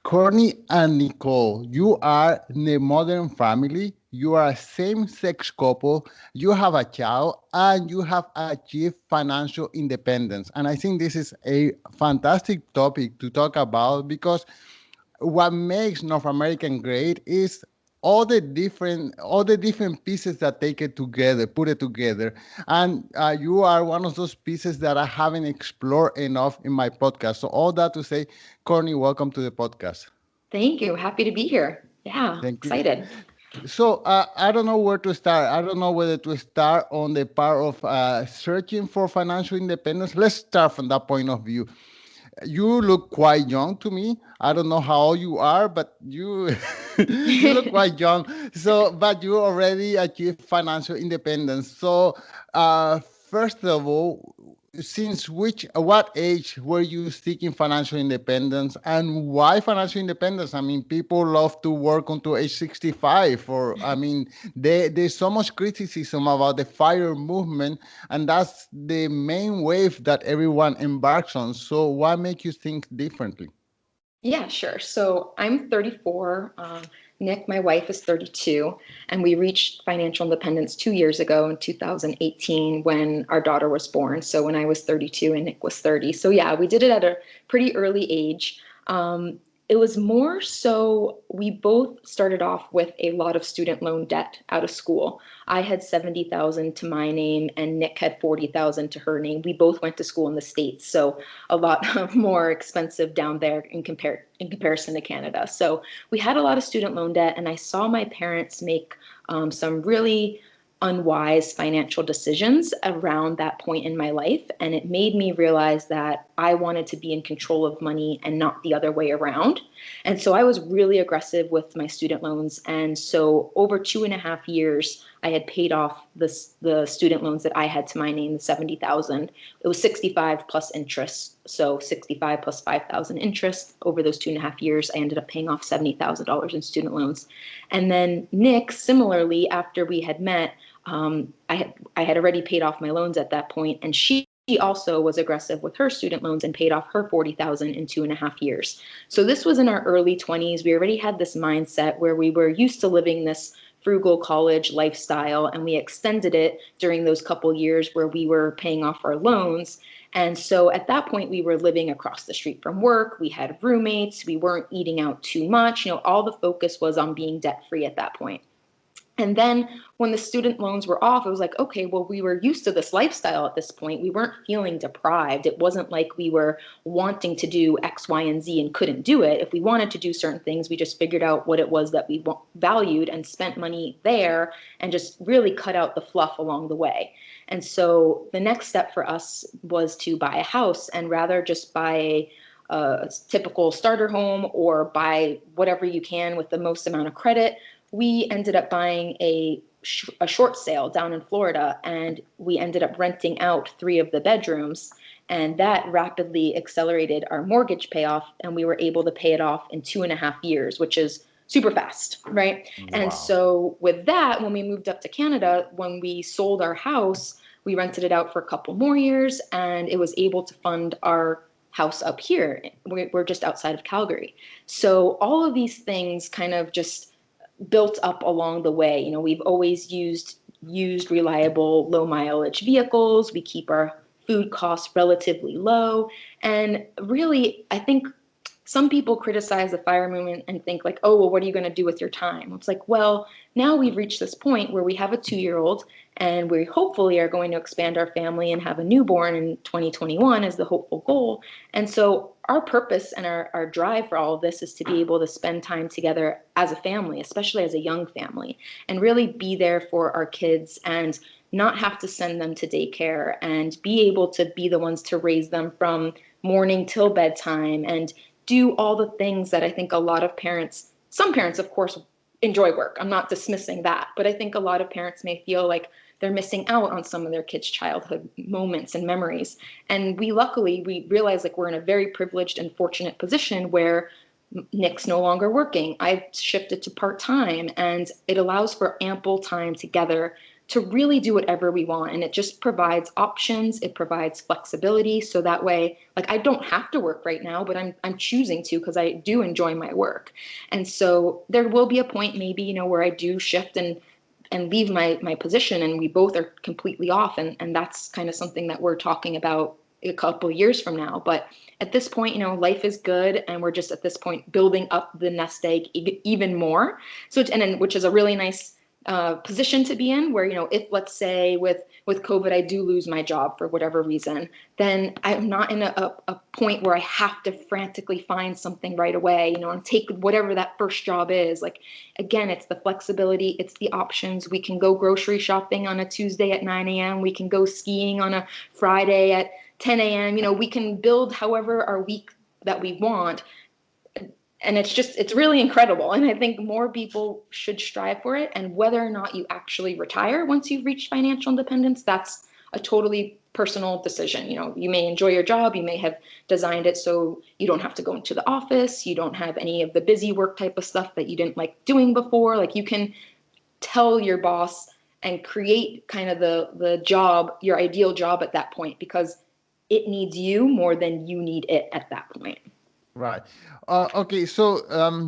Courtney and Nicole, you are the Modern Family. You are a same-sex couple. You have a child, and you have achieved financial independence. And I think this is a fantastic topic to talk about because what makes North American great is all the different pieces that take it together, put it together. And you are one of those pieces that I haven't explored enough in my podcast. So all that to say, Courtney, welcome to the podcast. Thank you. Happy to be here. Yeah, Thank you. excited. So I don't know where to start. I don't know whether to start on the part of searching for financial independence. Let's start from that point of view. You look quite young to me. I don't know how old you are, but you you look quite young. So, but you already achieved financial independence. So, first of all, since what age were you seeking financial independence, and why financial independence? I mean, people love to work until age 65. Or, I mean, there's so much criticism about the fire movement, and that's the main wave that everyone embarks on. So, what makes you think differently? Yeah, sure. So I'm 34. Nick, my wife, is 32, and we reached financial independence 2 years ago in 2018 when our daughter was born. So when I was 32 and Nick was 30. So yeah, we did it at a pretty early age. It was more so we both started off with a lot of student loan debt out of school. I had 70,000 to my name and Nick had 40,000 to her name. We both went to school in the States, so a lot more expensive down there in comparison to Canada. So we had a lot of student loan debt, and I saw my parents make some really unwise financial decisions around that point in my life. And it made me realize that I wanted to be in control of money and not the other way around. And so I was really aggressive with my student loans. And so over 2.5 years, I had paid off the student loans that I had to my name, the 70,000. It was 65 plus interest. So 65 plus 5,000 interest over those 2.5 years. I ended up paying off $70,000 in student loans. And then Nick, similarly, after we had met, I had already paid off my loans at that point, and she also was aggressive with her student loans and paid off her 40,000 in 2.5 years. So this was in our early 20s. We already had this mindset where we were used to living this frugal college lifestyle, and we extended it during those couple years where we were paying off our loans. And so at that point, we were living across the street from work. We had roommates. We weren't eating out too much. All the focus was on being debt free at that point. And then when the student loans were off, it was like, okay, well, we were used to this lifestyle at this point. We weren't feeling deprived. It wasn't like we were wanting to do X, Y, and Z and couldn't do it. If we wanted to do certain things, we just figured out what it was that we valued and spent money there and just really cut out the fluff along the way. And so the next step for us was to buy a house, and rather just buy a typical starter home or buy whatever you can with the most amount of credit. We ended up buying a short sale down in Florida, and we ended up renting out 3 of the bedrooms, and that rapidly accelerated our mortgage payoff, and we were able to pay it off in 2.5 years, which is super fast, right? And Wow. so with that, when we moved up to Canada, when we sold our house, we rented it out for a couple more years, and it was able to fund our house up here. We're just outside of Calgary. So all of these things kind of just built up along the way. We've always used reliable, low mileage vehicles. We keep our food costs relatively low. And really, I think some people criticize the fire movement and think like, oh, well, what are you going to do with your time? It's like, well, now we've reached this point where we have a 2-year-old, and we hopefully are going to expand our family and have a newborn in 2021 as the hopeful goal. And so our purpose and our drive for all of this is to be able to spend time together as a family, especially as a young family, and really be there for our kids and not have to send them to daycare, and be able to be the ones to raise them from morning till bedtime and do all the things that I think a lot of parents, some parents, of course, enjoy work. I'm not dismissing that, but I think a lot of parents may feel like they're missing out on some of their kids' childhood moments and memories. And we realize like we're in a very privileged and fortunate position where Nick's no longer working. I've shifted to part-time, and it allows for ample time together to really do whatever we want. And it just provides options. It provides flexibility. So that way, like, I don't have to work right now, but I'm choosing to because I do enjoy my work. And so there will be a point maybe, where I do shift and leave my position and we both are completely off. And that's kind of something that we're talking about a couple of years from now. But at this point, life is good and we're just at this point building up the nest egg even more. So, and then, which is a really nice position to be in, where if, let's say, with COVID I do lose my job for whatever reason, then I'm not in a point where I have to frantically find something right away, and take whatever that first job is. Like, again, it's the flexibility, it's the options. We can go grocery shopping on a Tuesday at 9 a.m. We can go skiing on a Friday at 10 a.m. We can build however our week that we want. And it's really incredible. And I think more people should strive for it. And whether or not you actually retire once you've reached financial independence, that's a totally personal decision. You may enjoy your job. You may have designed it so you don't have to go into the office. You don't have any of the busy work type of stuff that you didn't like doing before. Like, you can tell your boss and create kind of the job, your ideal job at that point, because it needs you more than you need it at that point. Right. Okay, so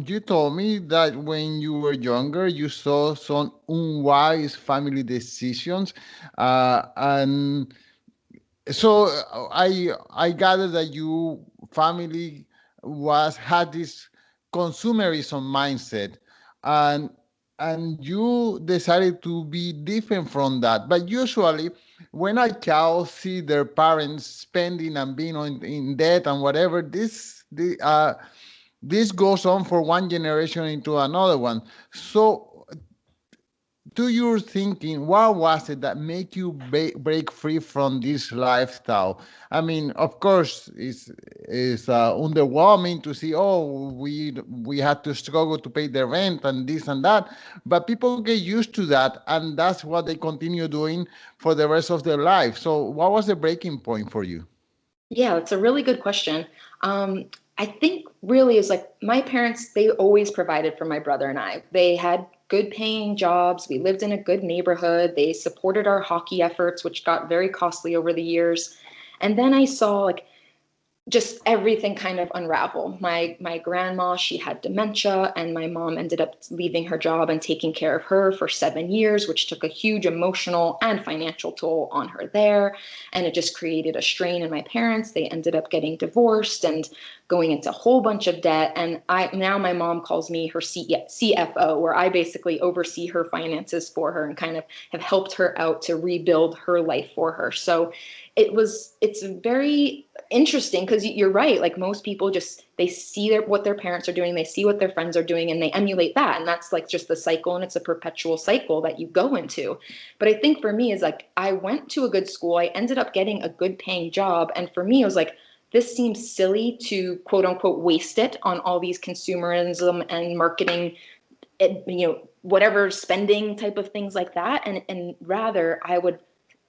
you told me that when you were younger, you saw some unwise family decisions, and so I gather that you family was had this consumerism mindset, and you decided to be different from that. But usually, when a child see their parents spending and being in debt and whatever, this goes on for one generation into another one. So to your thinking, what was it that make you break free from this lifestyle? I mean, of course, it's underwhelming to see. Oh, we had to struggle to pay the rent and this and that, but people get used to that, and that's what they continue doing for the rest of their life. So, what was the breaking point for you? Yeah, that's a really good question. I think really is like my parents, they always provided for my brother and I. They had good paying jobs. We lived in a good neighborhood. They supported our hockey efforts, which got very costly over the years. And then I saw, like, just everything kind of unravel. My grandma, she had dementia, and my mom ended up leaving her job and taking care of her for 7 years, which took a huge emotional and financial toll on her there. And it just created a strain in my parents. They ended up getting divorced and going into a whole bunch of debt. And now my mom calls me her CFO, where I basically oversee her finances for her and kind of have helped her out to rebuild her life for her. So it's very interesting, because you're right. Like, most people just, they see what their parents are doing, they see what their friends are doing, and they emulate that. And that's like just the cycle, and it's a perpetual cycle that you go into. But I think for me is like, I went to a good school, I ended up getting a good paying job, and for me it was like, this seems silly to quote unquote waste it on all these consumerism and marketing, whatever spending type of things like that. And rather, I would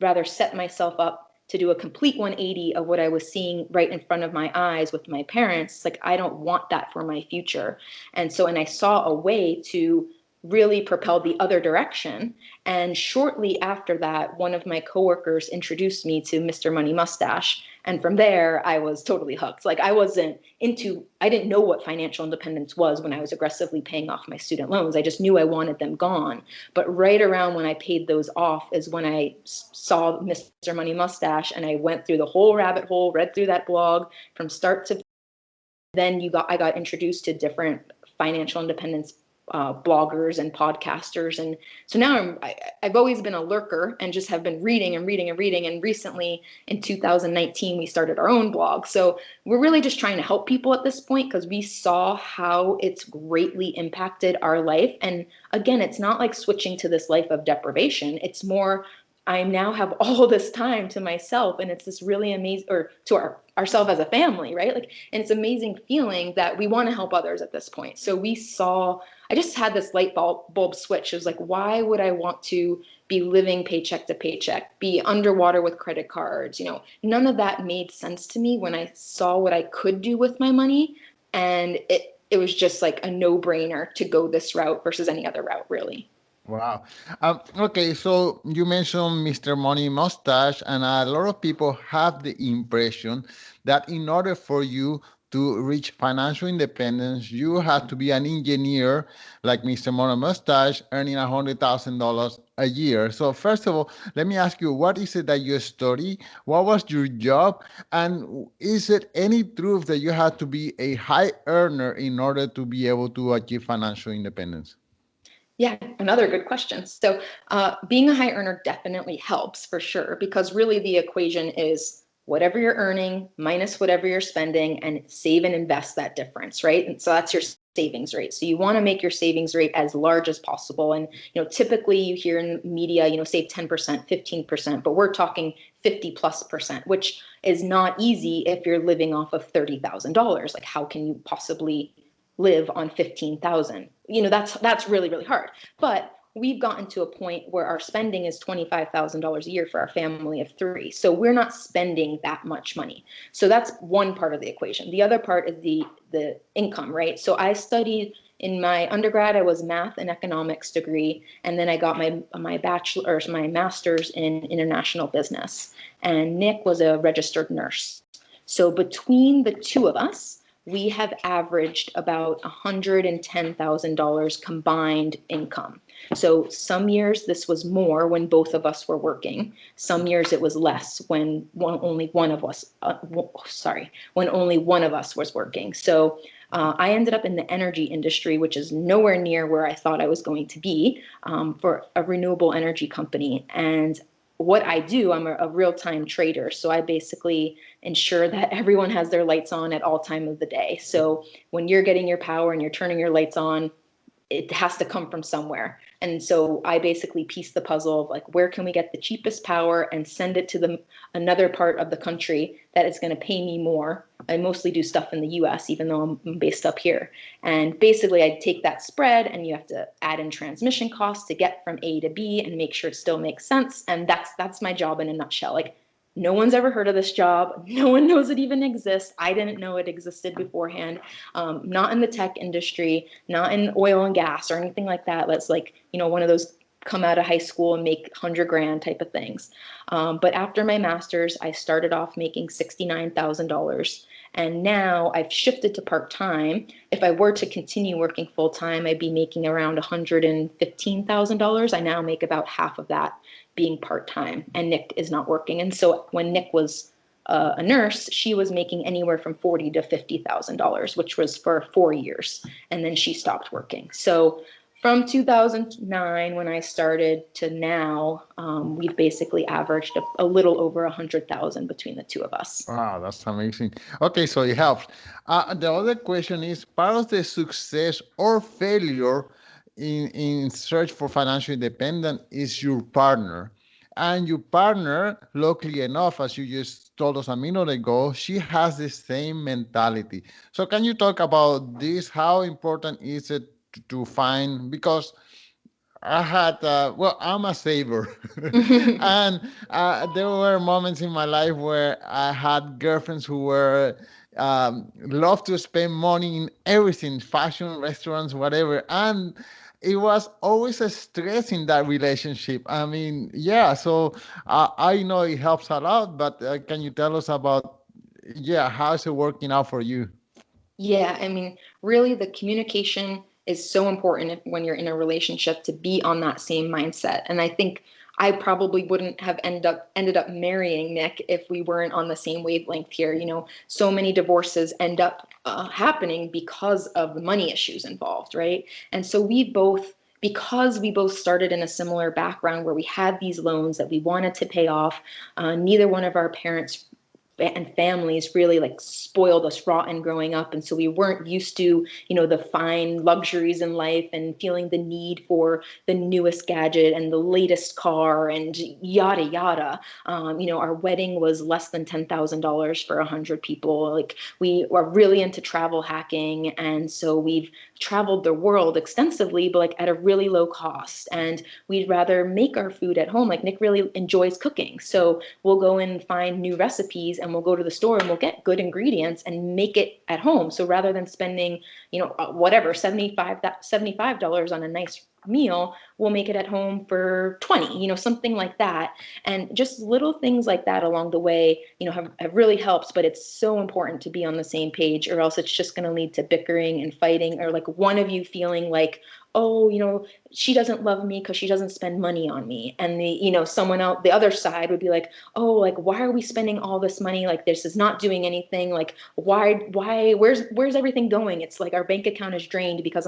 rather set myself up to do a complete 180 of what I was seeing right in front of my eyes with my parents. Like, I don't want that for my future. And I saw a way to really propel the other direction. And shortly after that, one of my coworkers introduced me to Mr. Money Mustache. And from there, I was totally hooked. Like, I didn't know what financial independence was when I was aggressively paying off my student loans. I just knew I wanted them gone. But right around when I paid those off is when I saw Mr. Money Mustache, and I went through the whole rabbit hole, read through that blog from start to then I got introduced to different financial independence bloggers and podcasters. And so now I've always been a lurker and just have been reading and reading and reading. And recently in 2019, we started our own blog. So we're really just trying to help people at this point, because we saw how it's greatly impacted our life. And again, it's not like switching to this life of deprivation. It's more, I now have all this time to myself, and it's this really amazing, or to ourselves as a family, right? Like, and it's amazing feeling that we want to help others at this point. So I just had this light bulb switch. It was like, why would I want to be living paycheck to paycheck, be underwater with credit cards? None of that made sense to me when I saw what I could do with my money. And it was just like a no-brainer to go this route versus any other route, really. Wow. Okay, so you mentioned Mr. Money Mustache, and a lot of people have the impression that in order for you to reach financial independence, you have to be an engineer like Mr. Money Mustache, earning $100,000 a year. So first of all, let me ask you, what is it that you study? What was your job? And is it any truth that you have to be a high earner in order to be able to achieve financial independence? Yeah, another good question. So, being a high earner definitely helps for sure, because really the equation is whatever you're earning minus whatever you're spending and save and invest that difference, right? And so that's your savings rate. So you want to make your savings rate as large as possible. And, typically you hear in the media, save 10%, 15%, but we're talking 50 plus percent, which is not easy if you're living off of $30,000. Like, how can you possibly live on 15,000? That's really, really hard. But we've gotten to a point where our spending is $25,000 a year for our family of three. So we're not spending that much money. So that's one part of the equation. The other part is the income, right? So I studied in my undergrad, I was math and economics degree, and then I got my bachelor or my master's in international business. And Nick was a registered nurse. So between the two of us, we have averaged about $110,000 combined income. So some years this was more when both of us were working. Some years it was less when only one of us, when only one of us was working. So I ended up in the energy industry, which is nowhere near where I thought I was going to be, for a renewable energy company. And what I do, I'm a real-time trader. So I basically ensure that everyone has their lights on at all time of the day. So when you're getting your power and you're turning your lights on, it has to come from somewhere. And so I basically piece the puzzle of like, where can we get the cheapest power and send it to another part of the country that is going to pay me more. I mostly do stuff in the US, even though I'm based up here. And basically I take that spread and you have to add in transmission costs to get from A to B and make sure it still makes sense. And that's my job in a nutshell. Like, no one's ever heard of this job. No one knows it even exists. I didn't know it existed beforehand. Not in the tech industry, not in oil and gas or anything like that. That's like, one of those come out of high school and make 100 grand type of things. But after my master's, I started off making $69,000. And now I've shifted to part-time. If I were to continue working full-time, I'd be making around $115,000. I now make about half of that being part-time, and Nick is not working. And so when Nick was a nurse, she was making anywhere from $40,000 to $50,000, which was for 4 years, and then she stopped working. So from 2009, when I started, to now, we've basically averaged a little over 100,000 between the two of us. Wow, that's amazing. Okay, so it helps. The other question is part of the success or failure in search for financial independence is your partner. And your partner, luckily enough, as you just told us a minute ago, she has the same mentality. So can you talk about this? How important is it to find, because I had, well, I'm a saver. And there were moments in my life where I had girlfriends who were, love to spend money in everything, fashion, restaurants, whatever. And it was always a stress in that relationship. I mean, yeah, so I know it helps a lot, but can you tell us about, yeah, how's it working out for you? Yeah, I mean, really, the communication is so important when you're in a relationship to be on that same mindset. And I think I probably wouldn't have ended up marrying Nick if we weren't on the same wavelength here. So many divorces end up happening because of the money issues involved, right? And so because we both started in a similar background where we had these loans that we wanted to pay off, neither one of our parents and families really like spoiled us rotten growing up, and so we weren't used to the fine luxuries in life and feeling the need for the newest gadget and the latest car and yada yada. Our wedding was less than $10,000 for 100 people. Like, we were really into travel hacking, and so we've traveled the world extensively, but like at a really low cost. And we'd rather make our food at home. Like, Nick really enjoys cooking, so we'll go and find new recipes and we'll go to the store and we'll get good ingredients and make it at home. So rather than spending, whatever, $75 on a nice meal, we'll make it at home for 20, something like that. And just little things like that along the way, have really helped. But it's so important to be on the same page, or else it's just going to lead to bickering and fighting, or like one of you feeling like, oh, she doesn't love me because she doesn't spend money on me. And someone else, the other side would be like, oh, like, why are we spending all this money? Like, this is not doing anything. Like, where's everything going? It's like our bank account is drained because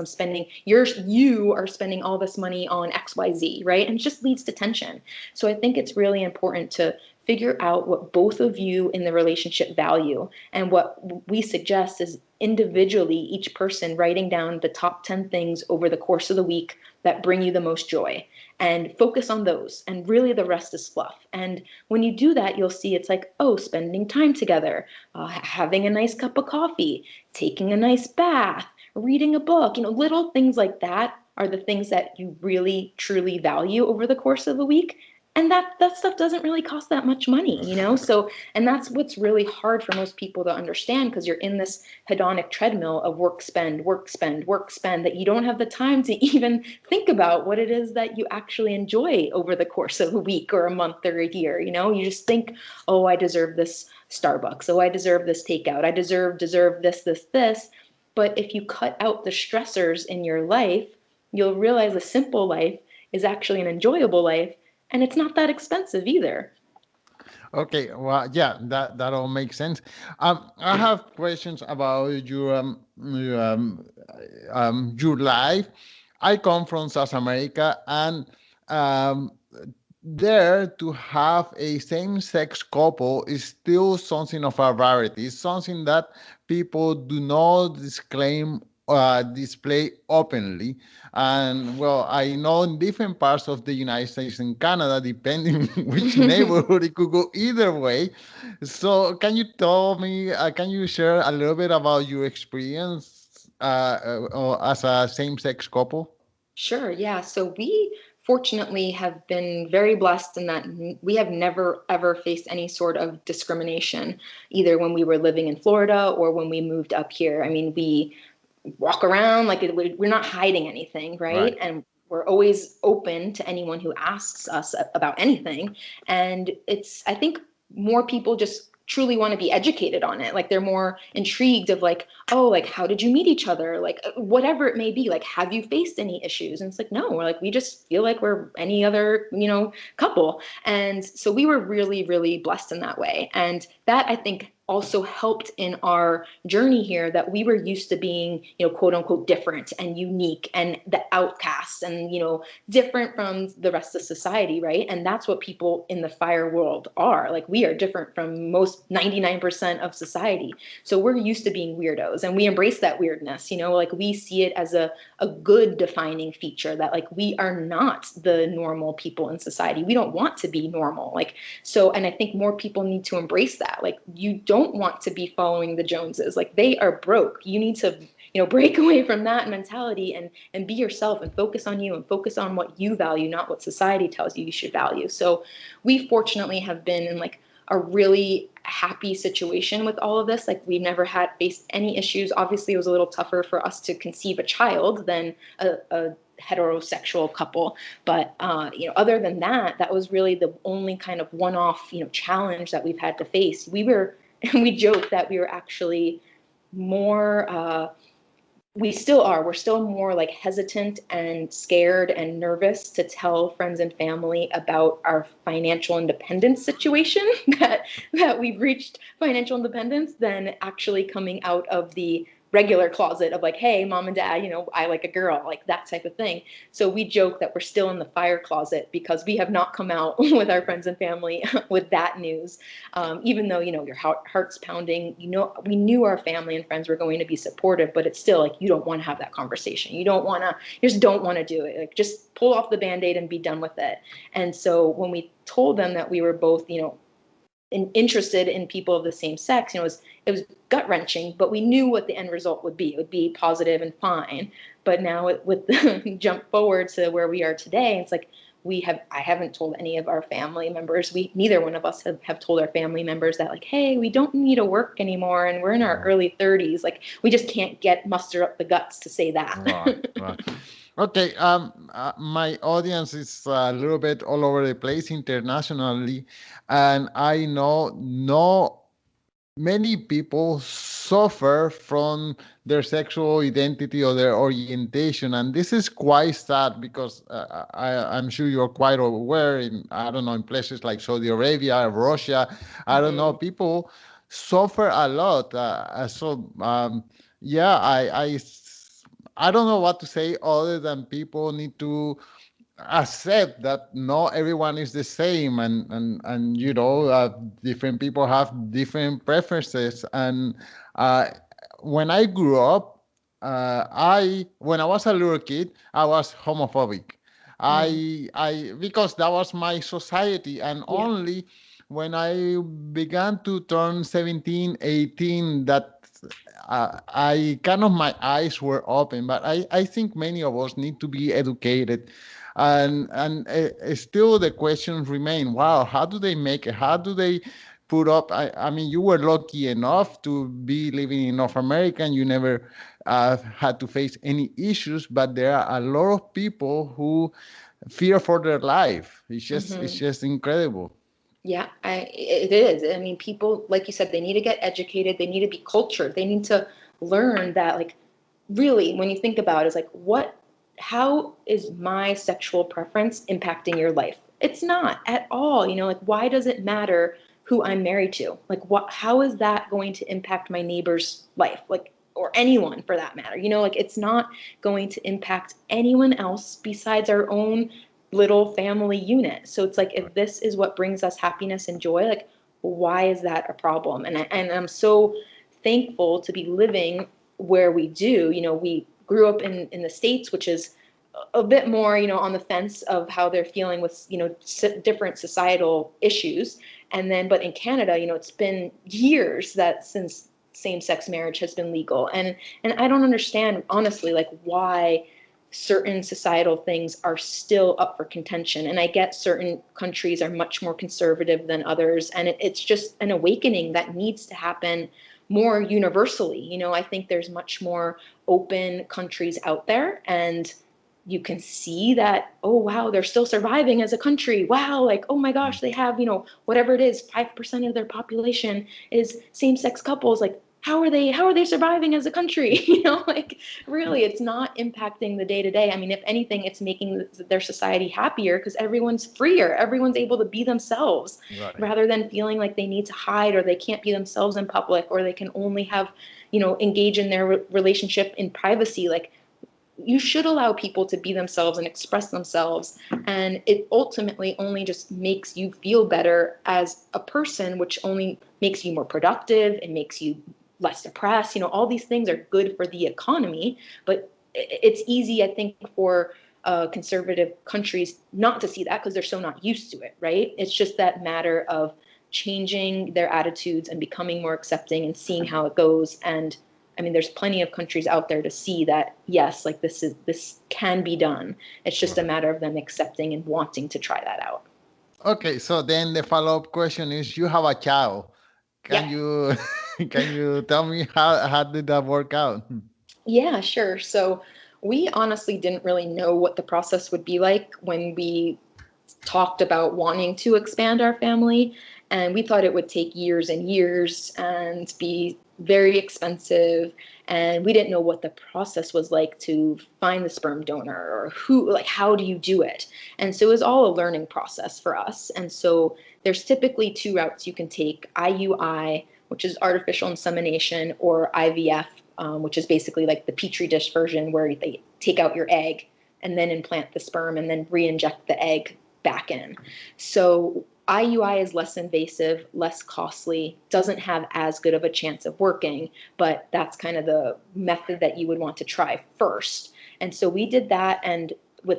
you are spending all this money on XYZ, right? And it just leads to tension. So I think it's really important to figure out what both of you in the relationship value. And what we suggest is individually, each person writing down the top 10 things over the course of the week that bring you the most joy, and focus on those. And really, the rest is fluff. And when you do that, you'll see it's like, oh, spending time together, having a nice cup of coffee, taking a nice bath, reading a book, little things like that are the things that you really truly value over the course of a week. And that stuff doesn't really cost that much money. So, and that's what's really hard for most people to understand, because you're in this hedonic treadmill of work, spend, work, spend, work, spend, that you don't have the time to even think about what it is that you actually enjoy over the course of a week or a month or a year. You just think, oh, I deserve this Starbucks, oh, I deserve this takeout, I deserve this. But if you cut out the stressors in your life, you'll realize a simple life is actually an enjoyable life, and it's not that expensive either. Okay, well, yeah, that all makes sense. I have questions about your life. I come from South America, and um, there to have a same-sex couple is still something of a rarity. It's something that people do not display openly. And well, I know in different parts of the United States and Canada, depending which neighborhood, it could go either way. So, can you tell me, can you share a little bit about your experience as a same-sex couple? Sure, yeah. So we fortunately have been very blessed in that we have never ever faced any sort of discrimination, either when we were living in Florida or when we moved up here. I mean, we walk around like we're not hiding anything, Right. right? And we're always open to anyone who asks us about anything. And I think more people just truly want to be educated on it. Like, they're more intrigued of like, oh, like, how did you meet each other? Like, whatever it may be, like, have you faced any issues? And it's like, no, we're like, we just feel like we're any other, couple. And so we were really, really blessed in that way. And that, I think, also helped in our journey here, that we were used to being, quote unquote, different and unique and the outcasts and, different from the rest of society, right? And that's what people in the fire world are. Like, we are different from most 99% of society. So we're used to being weirdos, and we embrace that weirdness, like, we see it as a good defining feature, that like, we are not the normal people in society. We don't want to be normal. Like, so, and I think more people need to embrace that. Like, you don't want to be following the Joneses. Like, they are broke. You need to, break away from that mentality and be yourself and focus on you and focus on what you value, not what society tells you should value. So we fortunately have been in like a really happy situation with all of this. Like, we've never had faced any issues. Obviously, it was a little tougher for us to conceive a child than a heterosexual couple, but other than that, that was really the only kind of one-off challenge that we've had to face. We joke that we were actually more we still are. We're still more like hesitant and scared and nervous to tell friends and family about our financial independence situation, that we've reached financial independence, than actually coming out of the regular closet of like, hey, mom and dad, I like a girl, like that type of thing. So we joke that we're still in the fire closet because we have not come out with our friends and family with that news. Even though, your heart's pounding, we knew our family and friends were going to be supportive, but it's still like, you don't want to have that conversation. You just don't want to do it. Like, just pull off the Band-Aid and be done with it. And so when we told them that we were both, interested in people of the same sex, it was gut wrenching, but we knew what the end result would be. It would be positive and fine. But now with the jump forward to where we are today, it's like, I haven't told any of our family members. Neither one of us have told our family members that, like, hey, we don't need to work anymore and we're in our early 30s. Like, we just can't muster up the guts to say that. Right, right. Okay, my audience is a little bit all over the place internationally, and I know no many people suffer from their sexual identity or their orientation, and this is quite sad because I'm sure you're quite aware in, I don't know, in places like Saudi Arabia, Russia, I don't know, Mhm. people suffer a lot. Yeah, I don't know what to say other than people need to accept that not everyone is the same, and different people have different preferences. And uh, when I grew up, I when I was a little kid, I was homophobic. Mm. I because that was my society, and Yeah. only when I began to turn 17, 18, that I kind of my eyes were open. But I think many of us need to be educated, and still the questions remain. Wow, how do they make it? How do they put up? I mean, you were lucky enough to be living in North America, and you never had to face any issues. But there are a lot of people who fear for their life. It's Hmm. just incredible. Yeah, it is. I mean, people, like you said, they need to get educated. They need to be cultured. They need to learn that, like, really, when you think about it, it's like, how is my sexual preference impacting your life? It's not at all. Like, why does it matter who I'm married to? Like, how is that going to impact my neighbor's life? Like, or anyone for that matter? Like, it's not going to impact anyone else besides our own little family unit. So it's like, if this is what brings us happiness and joy, like, why is that a problem? And I'm so thankful to be living where we do. We grew up in the States, which is a bit more, on the fence of how they're feeling with, different societal issues. And then, but in Canada, it's been years that since same-sex marriage has been legal. And I don't understand, honestly, like, why certain societal things are still up for contention. And I get certain countries are much more conservative than others. And it's just an awakening that needs to happen more universally. I think there's much more open countries out there, and you can see that, oh wow, they're still surviving as a country. Wow, like, oh my gosh, they have, whatever it is, 5% of their population is same-sex couples. Like, how are they surviving as a country? Like, really, it's not impacting the day to day. I mean, if anything, it's making their society happier because everyone's freer. Everyone's able to be themselves Right. rather than feeling like they need to hide, or they can't be themselves in public, or they can only have, engage in their relationship in privacy. Like, you should allow people to be themselves and express themselves. And it ultimately only just makes you feel better as a person, which only makes you more productive. It makes you less depressed. All these things are good for the economy, but it's easy, I think, for conservative countries not to see that because they're so not used to it, right? It's just that matter of changing their attitudes and becoming more accepting and seeing how it goes. And I mean, there's plenty of countries out there to see that, yes, like, this can be done. It's just a Right. matter of them accepting and wanting to try that out. Okay, so then the follow-up question is: you have a child. Yep. Can you can you tell me how did that work out? Yeah, sure. So we honestly didn't really know what the process would be like when we talked about wanting to expand our family. And we thought it would take years and years and be very expensive. And we didn't know what the process was like to find the sperm donor, or like, how do you do it? And so it was all a learning process for us. And so there's typically two routes you can take: IUI, which is artificial insemination, or IVF, which is basically like the petri dish version where they take out your egg and then implant the sperm and then re-inject the egg back in. So IUI is less invasive, less costly, doesn't have as good of a chance of working, but that's kind of the method that you would want to try first. And so we did that, and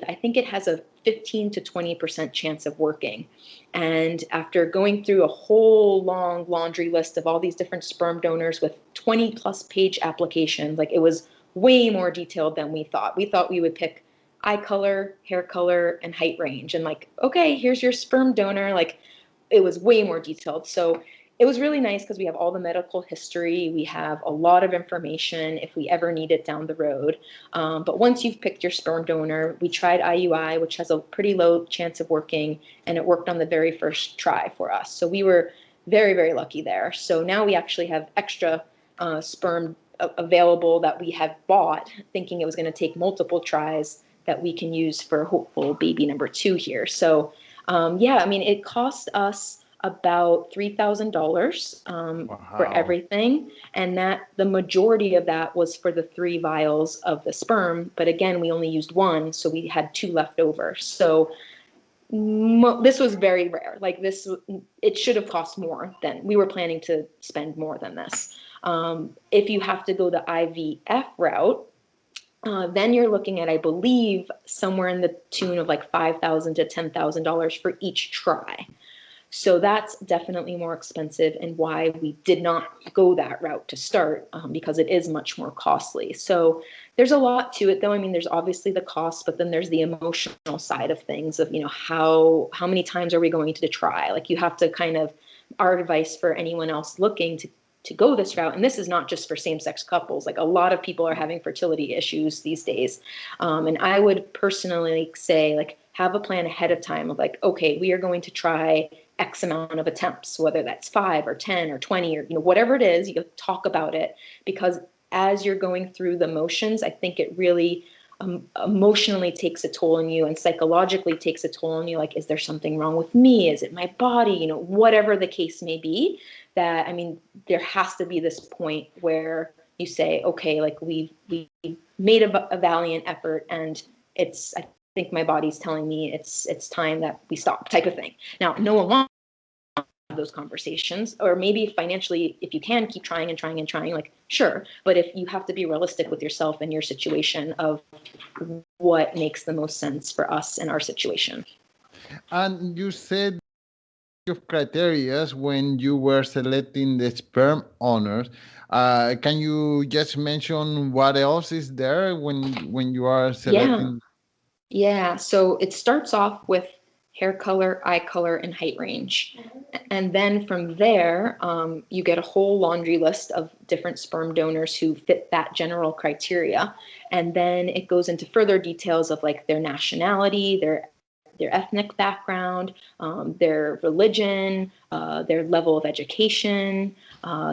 I think it has a 15 to 20% chance of working. And after going through a whole long laundry list of all these different sperm donors with 20 plus page applications, like, it was way more detailed than we thought. We thought we would pick eye color, hair color, and height range. And like, okay, here's your sperm donor. Like, it was way more detailed. So it was really nice because we have all the medical history. We have a lot of information if we ever need it down the road. But once you've picked your sperm donor, we tried IUI, which has a pretty low chance of working, and it worked on the very first try for us. So we were very, very lucky there. So now we actually have extra sperm available that we have bought, thinking it was going to take multiple tries that we can use for hopeful baby number 2 here. So yeah, I mean, it cost us about $3,000 for Wow. everything, and that the majority of that was for the 3 vials of the sperm. But again, we only used 1, so we had 2 left over. So this was very rare. Like this, it should have cost more than we were planning to spend more than this. If you have to go the IVF route, then you're looking at, I believe, somewhere in the tune of like $5,000 to $10,000 for each try. So that's definitely more expensive, and why we did not go that route to start, because it is much more costly. So there's a lot to it, though. I mean, there's obviously the cost, but then there's the emotional side of things of, how many times are we going to try? Like, you have to kind of, our advice for anyone else looking to go this route, and this is not just for same-sex couples, like a lot of people are having fertility issues these days, and I would personally say, like, have a plan ahead of time of like, okay, we are going to try X amount of attempts, whether that's 5 or 10 or 20 or whatever it is. You talk about it, because as you're going through the motions, I think it really emotionally takes a toll on you, and psychologically takes a toll on you. Like, is there something wrong with me? Is it my body? Whatever the case may be, that, I mean, there has to be this point where you say, okay, like we made a valiant effort, and I think my body's telling me it's time that we stop, type of thing. Now, no one wants those conversations, or maybe financially, if you can keep trying and trying and trying, like, sure. But if you have to be realistic with yourself and your situation of what makes the most sense for us and our situation. And you said of criteria when you were selecting the sperm owners. Can you just mention what else is there when you are Yeah. selecting? Yeah, so it starts off with hair color, eye color, and height range. And then from there, you get a whole laundry list of different sperm donors who fit that general criteria. And then it goes into further details of like their nationality, their ethnic background, their religion, their level of education,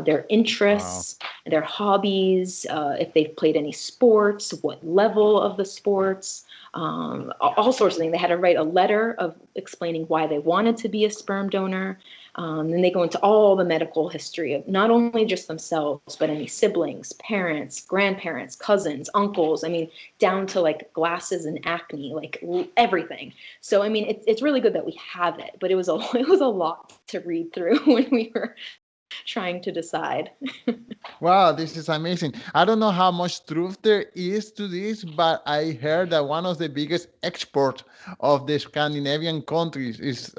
their Wow. interests, their hobbies, if they've played any sports, what level of the sports, all sorts of things. They had to write a letter of explaining why they wanted to be a sperm donor. Then they go into all the medical history of not only just themselves, but any siblings, parents, grandparents, cousins, uncles. I mean, down to like glasses and acne, like everything. So I mean, it's really good that we have it, but it was a lot to read through when we were trying to decide. Wow, this is amazing. I don't know how much truth there is to this, but I heard that one of the biggest exports of the Scandinavian countries is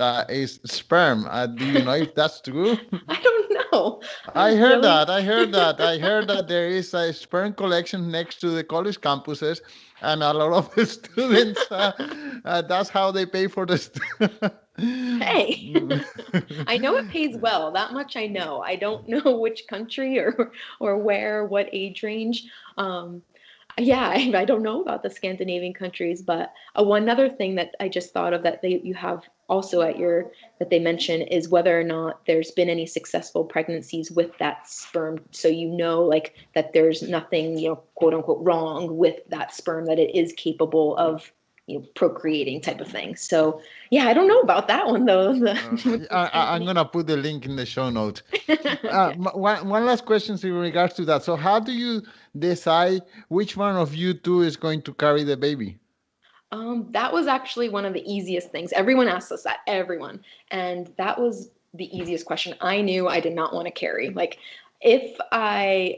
sperm. Do you know if that's true? I don't know. I heard Really? that. I heard that. I heard that there is a sperm collection next to the college campuses, and a lot of the students. That's how they pay for the. Hey, I know it pays well. That much I know. I don't know which country or where, what age range. Um, yeah, I don't know about the Scandinavian countries, but one other thing that I just thought of that you have also at your that they mention is whether or not there's been any successful pregnancies with that sperm, so like that there's nothing, quote unquote, wrong with that sperm, that it is capable of procreating, type of thing. So yeah, I don't know about that one though. With the I'm Scandinavian. gonna put the link in the show notes. One last question in regards to that. So, how do you decide which one of you two is going to carry the baby? That was actually one of the easiest things. Everyone asks us that, everyone. And that was the easiest question. I knew I did not want to carry. Like, if I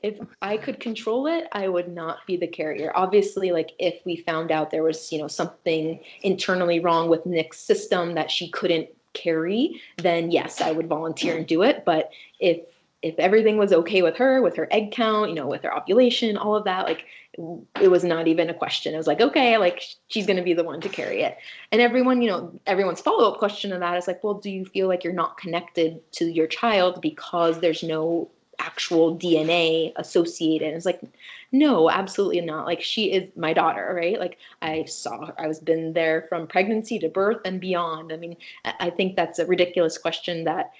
if I could control it, I would not be the carrier. Obviously, like if we found out there was, something internally wrong with Nick's system that she couldn't carry, then yes, I would volunteer and do it. But if if everything was okay with her egg count, with her ovulation, all of that, like it was not even a question. It was like, okay, like she's going to be the one to carry it. And everyone, everyone's follow-up question to that is like, well, do you feel like you're not connected to your child because there's no actual DNA associated? And it's like, no, absolutely not. Like she is my daughter, right? Like I saw her, I was been there from pregnancy to birth and beyond. I mean, I think that's a ridiculous question that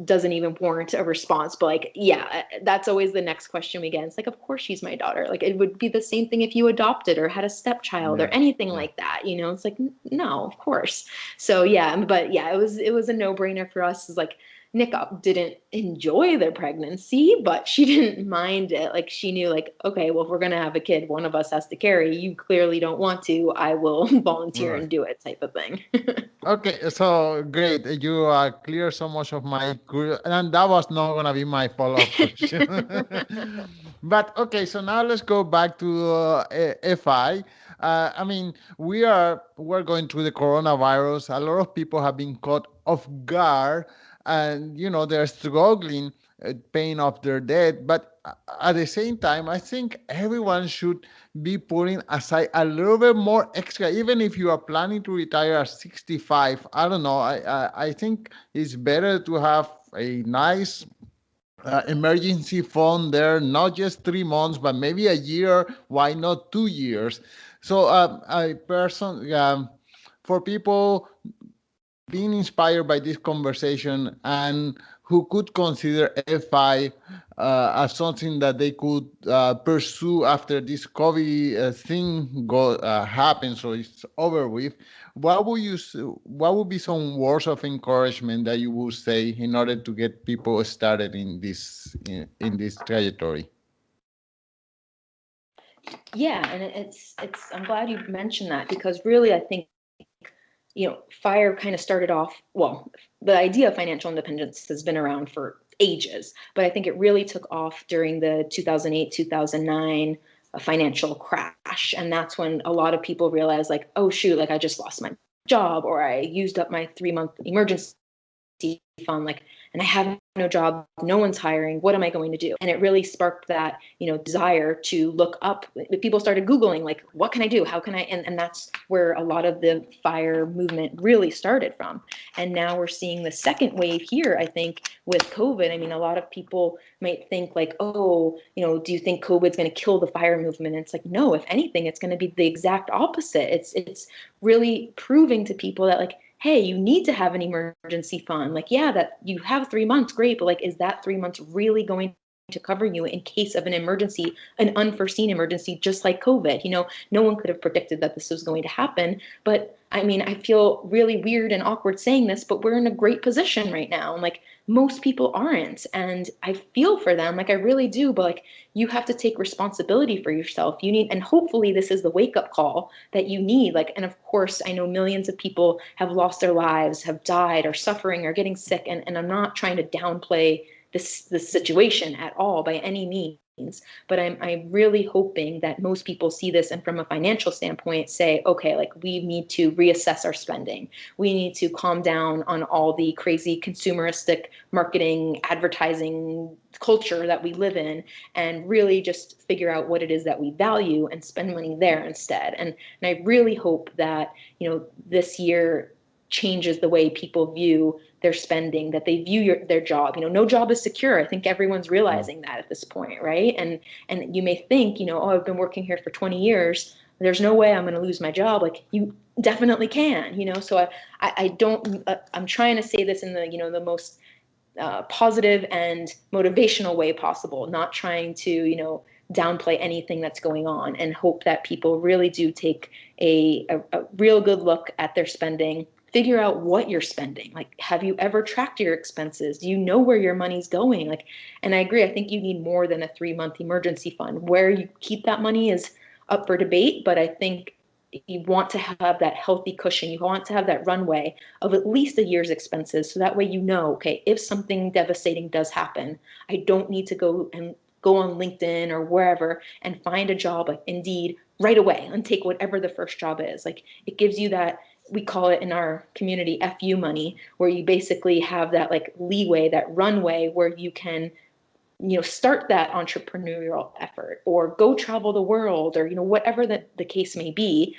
doesn't even warrant a response. But like, yeah, that's always the next question we get. It's like, of course she's my daughter. Like it would be the same thing if you adopted or had a stepchild or Yeah, anything yeah. like that. It's like, no, of course. So yeah, but yeah, it was a no-brainer for us. Is like Nick didn't enjoy their pregnancy, but she didn't mind it. Like she knew, like, okay, well, if we're gonna have a kid, one of us has to carry. You clearly don't want to. I will volunteer Right. and do it, type of thing. Okay, so great. You clear so much of my and that was not gonna be my follow-up question. But okay, so now let's go back to FI. I mean, we're going through the coronavirus. A lot of people have been caught off guard, and they're struggling paying off their debt. But at the same time, I think everyone should be putting aside a little bit more extra, even if you are planning to retire at 65. I don't know. I think it's better to have a nice emergency fund there, not just 3 months, but maybe a year. Why not 2 years? So, for people being inspired by this conversation and who could consider FI as something that they could pursue after this COVID thing happens, so it's over with. What would be some words of encouragement that you would say in order to get people started in this trajectory? Yeah, and it's I'm glad you mentioned that, because really I think, FIRE kind of started off, well, the idea of financial independence has been around for ages, but I think it really took off during the 2008, 2009 financial crash. And that's when a lot of people realized, like, oh, shoot, like I just lost my job, or I used up my 3-month emergency fund, like, and I have no job, no one's hiring, what am I going to do? And it really sparked that, desire to look up. People started Googling, like, what can I do? How can I? And that's where a lot of the FIRE movement really started from. And now we're seeing the second wave here, I think, with COVID. I mean, a lot of people might think like, oh, do you think COVID's going to kill the FIRE movement? And it's like, no, if anything, it's going to be the exact opposite. It's really proving to people that, like, hey, you need to have an emergency fund. Like, yeah, that you have 3 months, great, but like, is that 3 months really going to cover you in case of an emergency, an unforeseen emergency, just like COVID? No one could have predicted that this was going to happen. But I mean, I feel really weird and awkward saying this, but we're in a great position right now. And like, most people aren't. And I feel for them, like, I really do. But like, you have to take responsibility for yourself. You need, and hopefully this is the wake up call that you need. Like, and of course, I know millions of people have lost their lives, have died, or suffering, or getting sick. And I'm not trying to downplay this situation at all by any means. But I'm really hoping that most people see this, and from a financial standpoint say, okay, like, we need to reassess our spending. We need to calm down on all the crazy consumeristic marketing, advertising culture that we live in, and really just figure out what it is that we value and spend money there instead. And I really hope that, this year changes the way people view their spending, that they view their job. No job is secure. I think everyone's Mm. realizing that at this point, right? And you may think, oh, I've been working here for 20 years. There's no way I'm going to lose my job. Like, you definitely can, So I don't. I'm trying to say this in the the most positive and motivational way possible, not trying to downplay anything that's going on, and hope that people really do take a real good look at their spending. Figure out what you're spending. Like, have you ever tracked your expenses? Do you know where your money's going? Like, and I agree, I think you need more than a 3-month emergency fund. Where you keep that money is up for debate, but I think you want to have that healthy cushion. You want to have that runway of at least a year's expenses, so that way okay, if something devastating does happen, I don't need to go on LinkedIn or wherever and find a job like Indeed right away and take whatever the first job is. Like, it gives you that, we call it in our community FU money, where you basically have that like leeway, that runway, where you can start that entrepreneurial effort, or go travel the world, or whatever that the case may be.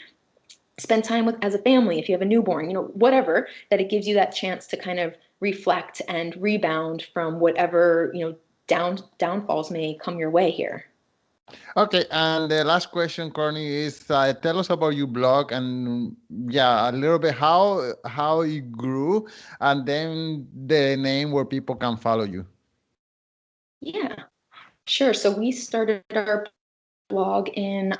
Spend time with as a family if you have a newborn, whatever, that it gives you that chance to kind of reflect and rebound from whatever downfalls may come your way here. Okay, and the last question, Courtney, is tell us about your blog and yeah, a little bit how it grew, and then the name where people can follow you. Yeah, sure. So we started our blog in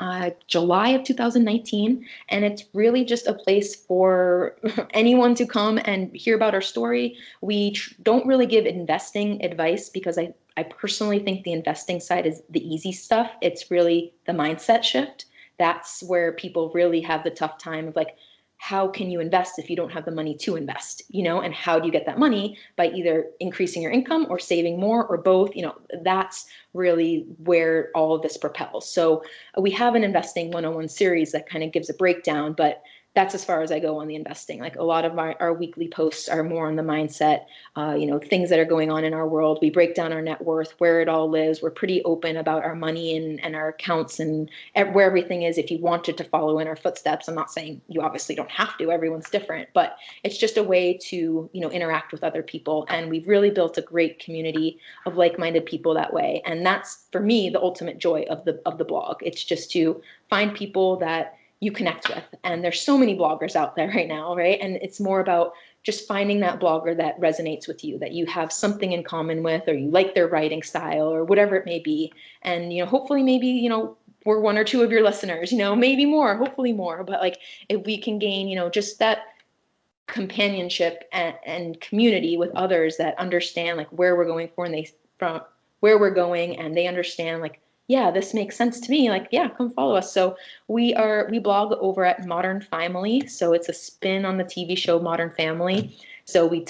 July of 2019, and it's really just a place for anyone to come and hear about our story. We don't really give investing advice because I personally think the investing side is the easy stuff. It's really the mindset shift. That's where people really have the tough time of like, how can you invest if you don't have the money to invest, and how do you get that money? By either increasing your income or saving more or both. That's really where all of this propels. So we have an investing 101 series that kind of gives a breakdown, but that's as far as I go on the investing. Like a lot of our weekly posts are more on the mindset, things that are going on in our world. We break down our net worth, where it all lives. We're pretty open about our money and our accounts and where everything is. If you wanted to follow in our footsteps, I'm not saying you obviously don't have to, everyone's different, but it's just a way to, interact with other people. And we've really built a great community of like-minded people that way. And that's for me the ultimate joy of the blog. It's just to find people that you connect with. And there's so many bloggers out there right now, right? And it's more about just finding that blogger that resonates with you, that you have something in common with, or you like their writing style or whatever it may be. And, hopefully maybe, we're one or two of your listeners, maybe more, hopefully more. But like if we can gain, just that companionship and community with others that understand like where we're going for, and they from where we're going, and they understand like, yeah, this makes sense to me, like, yeah, come follow us. So we blog over at Modern FImaly, so it's a spin on the TV show Modern Family. So we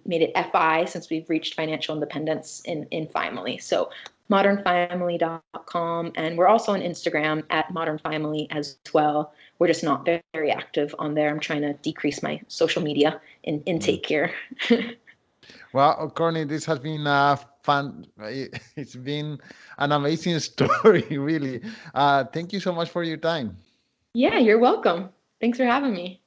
made it FI since we've reached financial independence in FImaly. So modernfimily.com, and we're also on Instagram at Modern FImaly as well. We're just not very active on there. I'm trying to decrease my social media Mm. intake here. Well, Courtney, this has been fun. It's been an amazing story, really. Thank you so much for your time. Yeah, you're welcome. Thanks for having me.